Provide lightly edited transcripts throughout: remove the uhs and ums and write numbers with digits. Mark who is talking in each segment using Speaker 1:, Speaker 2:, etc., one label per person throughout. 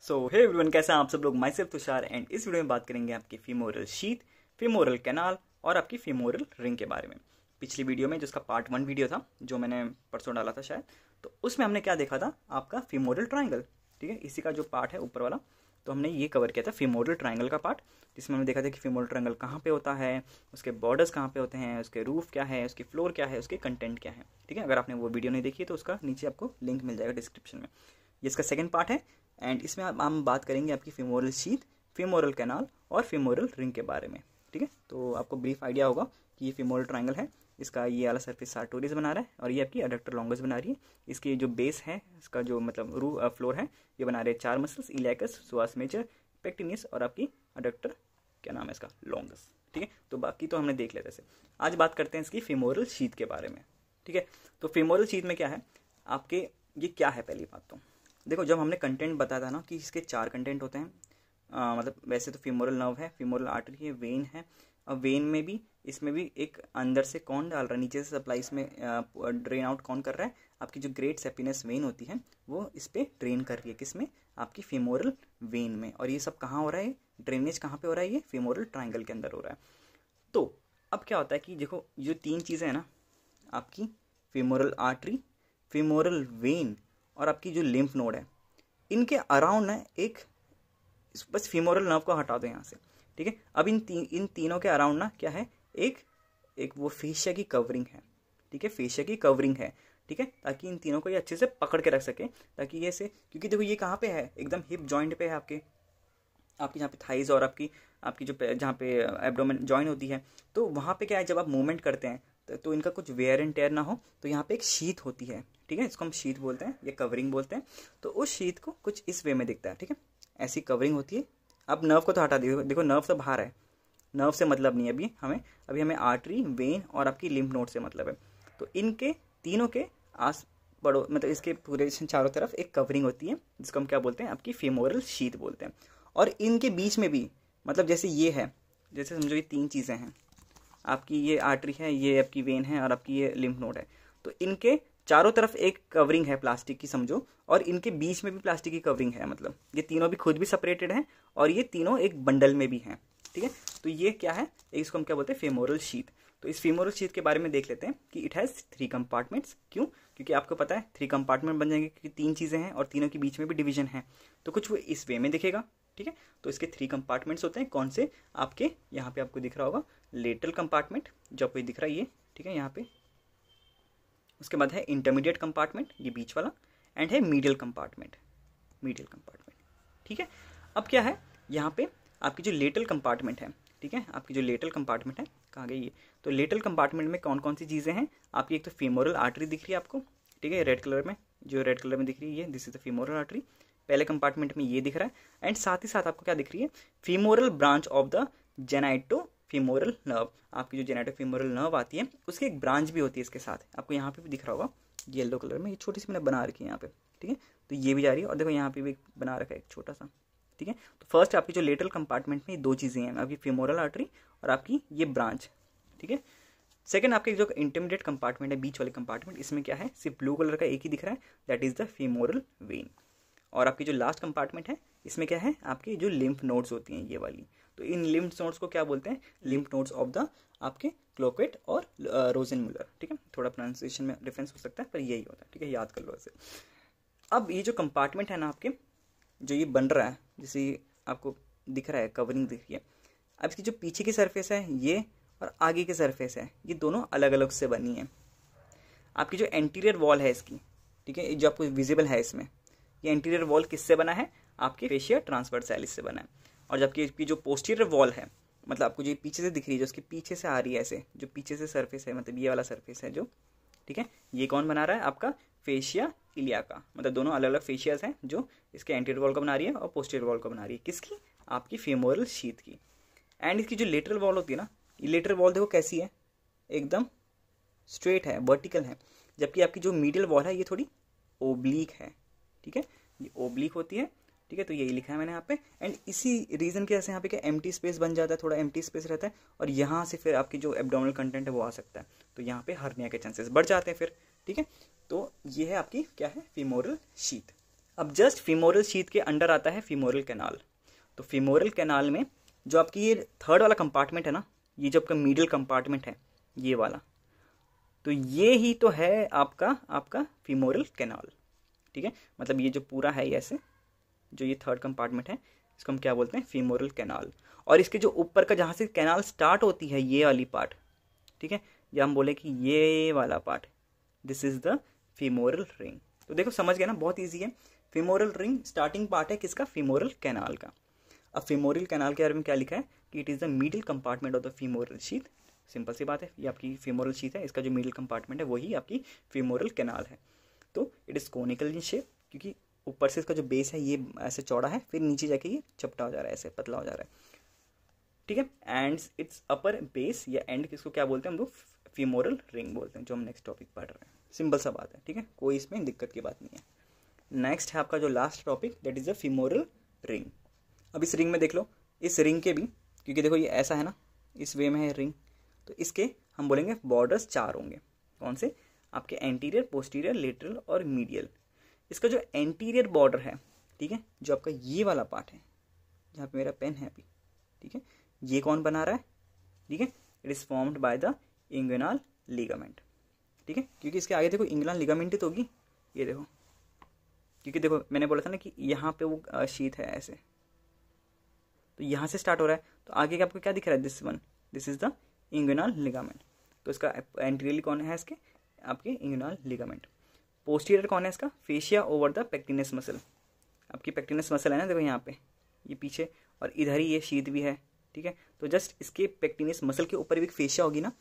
Speaker 1: सो hey everyone, कैसे हैं आप सब लोग। माई सेल्फ तुषार एंड इस वीडियो में बात करेंगे आपकी फीमोरल शीथ, फीमोरल कैनाल और आपकी फीमोरल रिंग के बारे में। पिछली वीडियो में जिसका पार्ट 1 वीडियो था जो मैंने परसों डाला था शायद, तो उसमें हमने क्या देखा था, आपका फीमोरल ट्राइंगल। ठीक है, इसी का जो पार्ट है ऊपर वाला, तो हमने ये कवर किया था फीमोरल ट्राइंगल का पार्ट, जिसमें हमने देखा था कि फीमोरल ट्राइंगल कहाँ पे होता है, उसके बॉर्डर्स कहाँ पे होते हैं, उसके रूफ क्या है, उसकी फ्लोर क्या है, उसके कंटेंट क्या है। ठीक है, अगर आपने वो वीडियो नहीं देखी है तो उसका नीचे आपको लिंक मिल जाएगा डिस्क्रिप्शन में। ये इसका सेकंड पार्ट है एंड इसमें हम बात करेंगे आपकी फीमोरल शीथ, फीमोरल कैनाल और फीमोरल रिंग के बारे में। ठीक है, तो आपको ब्रीफ आइडिया होगा कि ये फीमोरल ट्राइंगल है, इसका ये वाला सरफेस सार्टोरियस बना रहा है और ये आपकी अडक्टर लॉन्गस बना रही है। इसकी जो बेस है, इसका जो मतलब फ्लोर है, ये बना रहे 4 मसल्स, इलियाकस, सुआस मेजर, पेक्टिनियस और आपकी अडक्टर क्या नाम है इसका, लॉन्गस। ठीक है, तो बाकी तो हमने देख लिया। जैसे आज बात करते हैं इसकी फीमोरल शीथ के बारे में। ठीक है, तो फीमोरल शीथ में क्या है आपके, ये क्या है पहली बात तो देखो, जब हमने कंटेंट बताया था ना कि इसके 4 कंटेंट होते हैं, मतलब वैसे तो फीमोरल नर्व है, फीमोरल आर्टरी है, वेन है, और वेन में भी इसमें भी एक अंदर से कौन डाल रहा है, नीचे से सप्लाई में ड्रेन आउट कौन कर रहा है, आपकी जो ग्रेट सेपिनस वेन होती है वो इस पर ड्रेन कर रही है, किसमें, आपकी फीमोरल वेन में। और ये सब कहाँ हो रहा है, ड्रेनेज कहाँ पे हो रहा है, ये फीमोरल ट्राइंगल के अंदर हो रहा है। तो अब क्या होता है कि देखो, जो 3 चीज़ें हैं ना, आपकी फीमोरल आर्टरी, फीमोरल वेन और आपकी जो लिम्फ नोड है, इनके अराउंड ना एक, बस फीमोरल नर्व को हटा दो यहाँ से। ठीक है, अब इन तीनों के अराउंड ना क्या है, एक वो फेशिया की कवरिंग है। ठीक है, फेशिया की कवरिंग है। ठीक है, ताकि इन तीनों को ये अच्छे से पकड़ के रख सके, ताकि ये से, क्योंकि देखो ये कहाँ पे है, एकदम हिप जॉइंट पे है आपके जहाँ पे थाइज और आपकी जो जहाँ पे एब्डोमेन जॉइन होती है, तो वहाँ पे क्या है, जब आप मूवमेंट करते हैं तो इनका कुछ वेयर एंड टेयर ना हो, तो यहाँ पे एक शीथ होती है। ठीक है, इसको हम शीथ बोलते हैं, ये कवरिंग बोलते हैं। तो उस शीथ को कुछ इस वे में दिखता है। ठीक है, ऐसी कवरिंग होती है। अब नर्व को तो हटा दिए, देखो नर्व तो बाहर है, नर्व से मतलब नहीं है अभी हमें आर्टरी, वेन और आपकी लिम्फ नोड से मतलब है। तो इनके तीनों के आस पड़ो, मतलब इसके पूरे चारों तरफ एक कवरिंग होती है, जिसको हम क्या बोलते हैं, आपकी फीमोरल शीथ बोलते हैं। और इनके बीच में भी, मतलब जैसे ये है, जैसे समझो ये 3 चीज़ें हैं, आपकी ये आर्टरी है, ये आपकी वेन है और आपकी ये लिम्फ नोड है। तो इनके चारों तरफ एक कवरिंग है प्लास्टिक की समझो, और इनके बीच में भी प्लास्टिक की कवरिंग है। मतलब ये तीनों भी खुद भी सेपरेटेड हैं और ये तीनों एक बंडल में भी हैं। ठीक है, तो ये क्या है, इसको हम क्या बोलते हैं, फीमोरल शीथ। तो इस फीमोरल शीथ के बारे में देख लेते हैं कि इट हैज़ 3 कंपार्टमेंट्स। क्यों, क्योंकि आपको पता है 3 कंपार्टमेंट बन जाएंगे, क्योंकि 3 चीज़ें हैं और तीनों के बीच में भी डिवीजन है, तो कुछ वो इस वे में दिखेगा। ठीक है, तो इसके 3 कंपार्टमेंट्स होते हैं। कौन से, आपके यहाँ पे आपको दिख रहा होगा लेटरल कंपार्टमेंट, जो आपको दिख रहा है ये। ठीक है, यहाँ पे उसके बाद है इंटरमीडिएट कंपार्टमेंट, ये बीच वाला, एंड है मीडियल कंपार्टमेंट। ठीक है, अब क्या है यहाँ पे आपकी जो लेटरल कंपार्टमेंट है, ठीक है, आपकी जो लेटरल कंपार्टमेंट है, कहाँ गई ये, तो लेटरल कंपार्टमेंट में कौन कौन सी चीज़ें हैं आपकी, एक तो फीमोरल आर्टरी दिख रही है आपको। ठीक है, रेड कलर में, जो रेड कलर में दिख रही है, ये this is the femoral artery, पहले कंपार्टमेंट में ये दिख रहा है। एंड साथ ही साथ आपको क्या दिख रही है, femoral branch of the genito femoral nerve. आपकी जो जेनाइटो फीमोरल नर्व आती है, उसकी एक ब्रांच भी होती है इसके साथ, आपको यहाँ पे भी दिख रहा होगा येलो कलर में, ये छोटी सी मैंने बना रखी है यहाँ पे। ठीक है, तो ये भी जा रही है, और देखो यहाँ पे भी बना रखा है एक छोटा सा। ठीक है, तो फर्स्ट आपकी जो लेटरल कंपार्टमेंट में 2 चीज़ें हैं, आपकी फीमोरल आर्टरी और आपकी ये ब्रांच। ठीक है, सेकंड आपके जो इंटरमीडिएट कंपार्टमेंट है, बीच वाले कंपार्टमेंट, इसमें क्या है, सिर्फ ब्लू कलर का एक ही दिख रहा है, that is the femoral when. और आपकी जो लास्ट कंपार्टमेंट है, इसमें क्या है, आपकी जो लिम्फ नोड्स होती हैं ये वाली। तो इन लिम्फ नोड्स को क्या बोलते हैं, लिम्फ नोड्स ऑफ द आपके क्लोक्वेट और रोजेनमुलर। ठीक है, थोड़ा प्रोनाउंसिएशन में डिफरेंस हो सकता है, पर यही होता है। ठीक है, याद कर लो ऐसे। अब ये जो कंपार्टमेंट है ना आपके, जो ये बन रहा है, जैसे आपको दिख रहा है कवरिंग दिख रही है, अब इसकी जो पीछे की सरफेस है ये, और आगे की सरफेस है, ये दोनों अलग अलग से बनी है। आपकी जो एंटीरियर वॉल है इसकी, ठीक है, जो आपको विजिबल है इसमें, ये एंटीरियर वॉल किससे बना है, आपके फेशिया ट्रांसवर्सालिस से बना है। और जबकि इसकी जो पोस्टीरियर वॉल है, मतलब आपको जो पीछे से दिख रही है, जो उसके पीछे से आ रही है ऐसे, जो पीछे से सरफेस है, मतलब ये वाला सरफेस है जो, ठीक है, ये कौन बना रहा है, आपका फेशिया इलियाका। मतलब दोनों अलग अलग फेशियाज हैं जो इसके एंटीरियर वॉल को बना रही है और पोस्टीरियर वॉल को बना रही है, किसकी, आपकी फीमोरल शीथ की। एंड इसकी जो लेटरल वॉल होती है ना, ये लेटरल वॉल देखो कैसी है, एकदम स्ट्रेट है, वर्टिकल है, जबकि आपकी जो मीडियल वॉल है ये थोड़ी ओब्लिक है। ठीक है, ये ओब्लिक होती है। ठीक है, तो यही लिखा है मैंने यहाँ पे। एंड इसी रीजन की वजह से यहाँ पे क्या एम्प्टी स्पेस बन जाता है, थोड़ा एम्प्टी स्पेस रहता है, और यहाँ से फिर आपकी जो एब्डोमिनल कंटेंट है वो आ सकता है, तो यहाँ पे हर्निया के चांसेस बढ़ जाते हैं फिर। ठीक है, तो ये है आपकी क्या है, फीमोरल शीथ। अब जस्ट फीमोरल शीथ के अंडर आता है फीमोरल कैनाल। तो फीमोरल कैनाल में जो आपकी ये थर्ड वाला कंपार्टमेंट है ना, ये जो आपका मिडिल कंपार्टमेंट है ये वाला, तो ये ही तो है आपका फीमोरल कैनाल। ठीक है, मतलब ये जो पूरा है ऐसे, जो ये थर्ड कंपार्टमेंट है इसको हम क्या बोलते हैं, फीमोरल कैनाल। और इसके जो ऊपर का जहाँ से कैनाल स्टार्ट होती है ये वाली पार्ट, ठीक है, या हम बोले कि ये वाला part, this is the femoral ring. तो देखो समझ गए ना, बहुत ईजी है। फीमोरल रिंग स्टार्टिंग पार्ट है किसका, फीमोरल कैनाल का। अब फीमोरल कैनाल के बारे में क्या लिखा है कि it is the middle compartment of the femoral sheath. Simple सी बात है, ये आपकी फीमोरल शीथ है, इसका जो मिडिल कंपार्टमेंट है वही आपकी फीमोरल कैनाल है। तो it is conical in shape, क्योंकि ऊपर से इसका जो बेस है ये ऐसे चौड़ा है, फिर नीचे जाके ये चपटा हो जा रहा है, ऐसे पतला हो जा रहा है। ठीक है, एंड इट्स अपर बेस या एंड किसको क्या बोलते हैं हम लोग, फीमोरल रिंग बोलते हैं, जो हम नेक्स्ट टॉपिक पढ़ रहे हैं। सिंपल सा बात है, ठीक है, कोई इसमें दिक्कत की बात नहीं है। नेक्स्ट है आपका जो last topic, that is the femoral ring. अब इस रिंग में देख लो, इस रिंग के भी, क्योंकि देखो ये ऐसा है ना, इस वे में है रिंग, तो इसके हम बोलेंगे बॉर्डर्स 4 होंगे। कौन से, आपके एंटीरियर, पोस्टीरियर, लेटरल और मीडियल। इसका जो एंटीरियर बॉर्डर है, ठीक है, जो आपका ये वाला पार्ट है जहाँ पे मेरा पेन है अभी, ठीक है, ये कौन बना रहा है, ठीक है, it is formed by the inguinal ligament. ठीक है, क्योंकि इसके आगे देखो इंग्विनल लिगामेंट ही तो होगी, ये देखो, क्योंकि देखो मैंने बोला था ना कि यहाँ पे वो शीथ है ऐसे, तो यहाँ से स्टार्ट हो रहा है, तो आगे आपको क्या दिख रहा है, this one, this is the inguinal ligament. तो इसका एंटीरियरली कौन है इसके, आपके इंग्विनल लिगामेंट। पोस्टीरियर कौन है इसका, फेशिया ओवर द पेक्टिनस मसल। आपकी पेक्टिनस मसल है ना, देखो यहाँ पे, ये पीछे, और इधर ही ये शीथ भी है। ठीक है, तो जस्ट इसके पेक्टिनस मसल के ऊपर भी एक फेशिया होगी ना,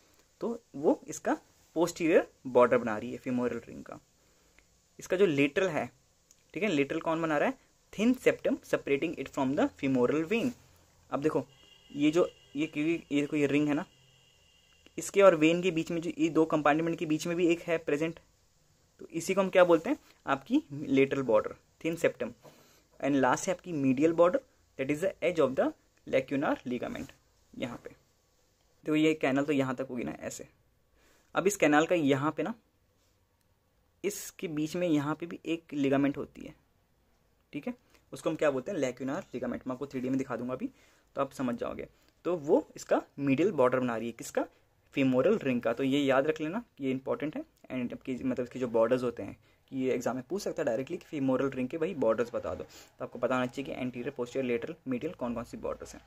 Speaker 1: तो वो इसका पोस्टीरियर बॉर्डर बना रही है फीमोरल रिंग का। इसका जो लेटरल है, ठीक है, लेटरल कौन बना रहा है, thin septum separating it from the femoral when. अब देखो ये जो ये क्योंकि ये देखो ये रिंग है ना, इसके और वेन के बीच में जो ये 2 कंपार्टमेंट के बीच में भी एक है प्रेजेंट, तो इसी को हम क्या बोलते हैं, आपकी lateral border, thin septum. And last है आपकी medial border, that is the edge of the lacunar ligament. यहाँ पे तो ये कैनल तो यहाँ तक होगी ना ऐसे। अब इस कैनाल का यहाँ पे ना, इसके बीच में यहाँ पे भी एक लिगामेंट होती है, ठीक है, उसको हम क्या बोलते हैं, लैक्यूनार लिगामेंट। मैं आपको 3D में दिखा दूंगा अभी, तो आप समझ जाओगे। तो वो इसका मिडिल बॉर्डर बना रही है, किसका, फीमोरल रिंग का। तो ये याद रख लेना, ये इंपॉर्टेंट है। एंड आपकी मतलब इसके जो बॉर्डर्स होते हैं, कि ये एग्जाम में पूछ सकता है डायरेक्टली कि फीमोरल रिंग के वही बॉर्डर्स बता दो, तो आपको पता होना चाहिए कि एंटीरियर, पोस्टीरियर, लेटरल, मीडियल कौन कौन सी बॉर्डर्स हैं।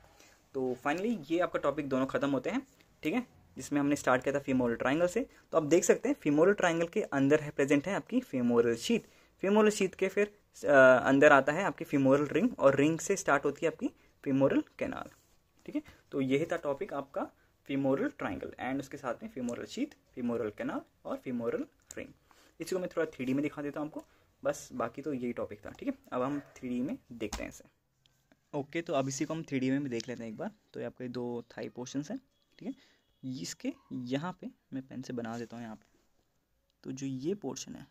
Speaker 1: तो फाइनली ये आपका टॉपिक दोनों खत्म होते हैं, ठीक है, जिसमें हमने स्टार्ट किया था फीमोरल ट्राइंगल से। तो आप देख सकते हैं फीमोरल ट्राइंगल के अंदर है प्रेजेंट है आपकी फीमोरल शीथ। फीमोरल शीथ के फिर अंदर आता है आपकी फीमोरल रिंग, और रिंग से स्टार्ट होती है आपकी फीमोरल कैनाल। ठीक है, तो यही था टॉपिक आपका फीमोरल ट्राइंगल, एंड उसके साथ में फीमोरल शीथ, फीमोरल कैनाल और फीमोरल रिंग। इसी को मैं थोड़ा 3D में दिखा देता हूँ आपको, बस बाकी तो यही टॉपिक था। ठीक है, अब हम 3D में देखते हैं इसे। ओके, तो अब इसी को हम 3D में भी देख लेते हैं एक बार। तो ये आपके 2 थाई पोर्शंस हैं, ठीक है, इसके यहाँ पे मैं पेन से बना देता हूँ यहाँ पे। तो जो ये पोर्शन है,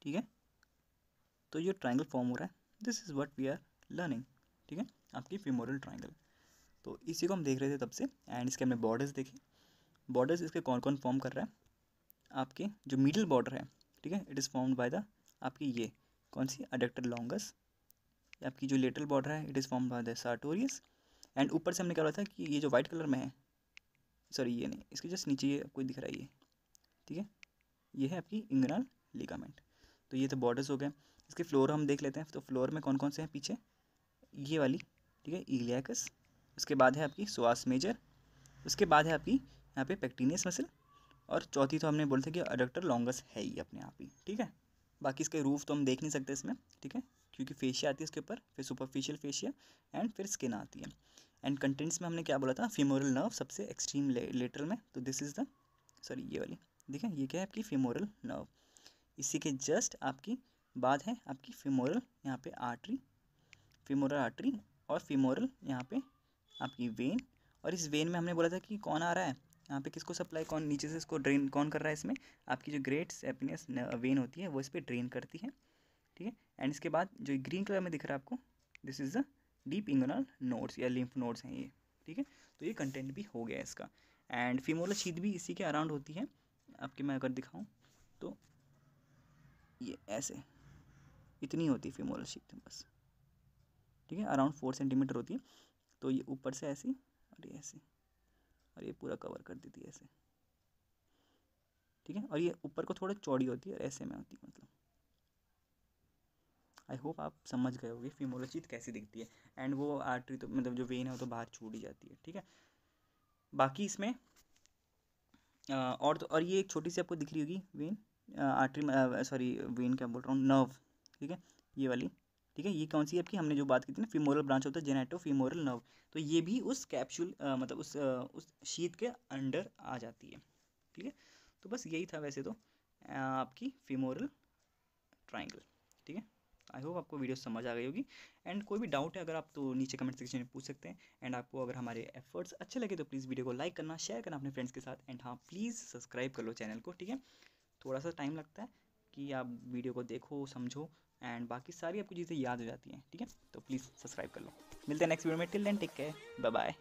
Speaker 1: ठीक है, तो ये ट्राइंगल फॉर्म हो रहा है, this is what we are learning. ठीक है, आपकी फीमोरल ट्राइंगल, तो इसी को हम देख रहे थे तब से। एंड इसके हमने बॉर्डर्स देखे। बॉर्डर्स इसके कौन कौन फॉर्म कर रहा है, आपके जो मिडिल बॉर्डर है, ठीक है, it is formed by the आपकी ये कौन सी, अडक्टर लॉन्गस। आपकी जो लेटरल बॉर्डर है, it is formed by the sartorius. And ऊपर से हमने क्या बोला था कि ये जो वाइट कलर में है, सॉरी ये नहीं, इसके जस्ट नीचे ये आपको दिख रहा है ये, ठीक है, ये है आपकी इंग्विनल लिगामेंट। तो ये तो बॉर्डर्स हो गए। इसके फ्लोर हम देख लेते हैं। तो फ्लोर में कौन कौन से हैं पीछे, ये वाली, ठीक है, इलियाकस, उसके बाद है आपकी सोआस मेजर, उसके बाद है आपकी यहाँ पे पेक्टिनियस मसल, और चौथी तो हमने बोला था कि अडक्टर लॉन्गस है ही अपने आप ही। ठीक है, बाकी इसके रूफ तो हम देख नहीं सकते इसमें, ठीक है, क्योंकि फेशिया आती है इसके ऊपर, फिर सुपरफिशियल फेशिया, एंड फिर स्किन आती है। एंड कंटेंट्स में हमने क्या बोला था, फीमोरल नर्व सबसे एक्सट्रीम लेटरल में, तो दिस इज़ द, सॉरी ये वाली, ठीक है, ये क्या है आपकी फीमोरल नर्व। इसी के जस्ट आपकी बाद है आपकी फीमोरल यहाँ पे आर्टरी, फीमोरल आर्टरी, और फीमोरल यहाँ पे आपकी वेन। और इस वेन में हमने बोला था कि कौन आ रहा है यहाँ पे, किसको सप्लाई, कौन नीचे से इसको ड्रेन कौन कर रहा है, इसमें आपकी जो ग्रेट सेपिनियस वेन होती है वो इस पर ड्रेन करती है। ठीक है, एंड इसके बाद जो ग्रीन कलर में दिख रहा है आपको, this is the deep inguinal nodes या लिम्फ नोड्स हैं ये। ठीक है, तो ये कंटेंट भी हो गया इसका। एंड फीमोरल शीथ भी इसी के अराउंड होती है आपके, मैं अगर दिखाऊँ तो ये ऐसे इतनी होती है फीमोरल शीथ बस, ठीक है, अराउंड 4 सेंटीमीटर होती है। तो ये ऊपर से ऐसी और ये ऐसे, और ये पूरा कवर कर देती है ऐसे, ठीक है। और ये ऊपर को थोड़ा चौड़ी होती है और ऐसे में होती है, मतलब आई होप आप समझ गए होगे फीमोरल शीथ कैसी दिखती है। एंड वो आर्टरी तो मतलब जो वेन है वो तो बाहर छूट ही जाती है, ठीक है। बाकी इसमें और तो और ये एक छोटी सी आपको दिख रही होगी वेन, आर्टरी सॉरी वेन क्या बोल रहा हूँ, नर्व, ठीक है, ये वाली, ठीक है। ये कौन सी है आपकी, हमने जो बात की थी ना, फीमोरल ब्रांच होता है जेनेटो फीमोरल नर्व, तो ये भी उस कैप्सूल मतलब उस शीथ के अंडर आ जाती है, ठीक है। तो बस यही था वैसे तो आपकी फीमोरल ट्राइंगल, ठीक है। आई होप आपको वीडियो समझ आ गई होगी। एंड कोई भी डाउट है अगर आप तो नीचे कमेंट सेक्शन में पूछ सकते हैं। एंड आपको अगर हमारे एफर्ट्स अच्छे लगे तो प्लीज़ वीडियो को लाइक करना, शेयर करना अपने फ्रेंड्स के साथ। एंड हाँ, प्लीज़ सब्सक्राइब कर लो चैनल को, ठीक है। थोड़ा सा टाइम लगता है कि आप वीडियो को देखो, समझो, एंड बाकी सारी आपको चीज़ें याद हो जाती हैं, ठीक है। तो प्लीज़ सब्सक्राइब कर लो। मिलते हैं नेक्स्ट वीडियो में, till then take care, bye bye.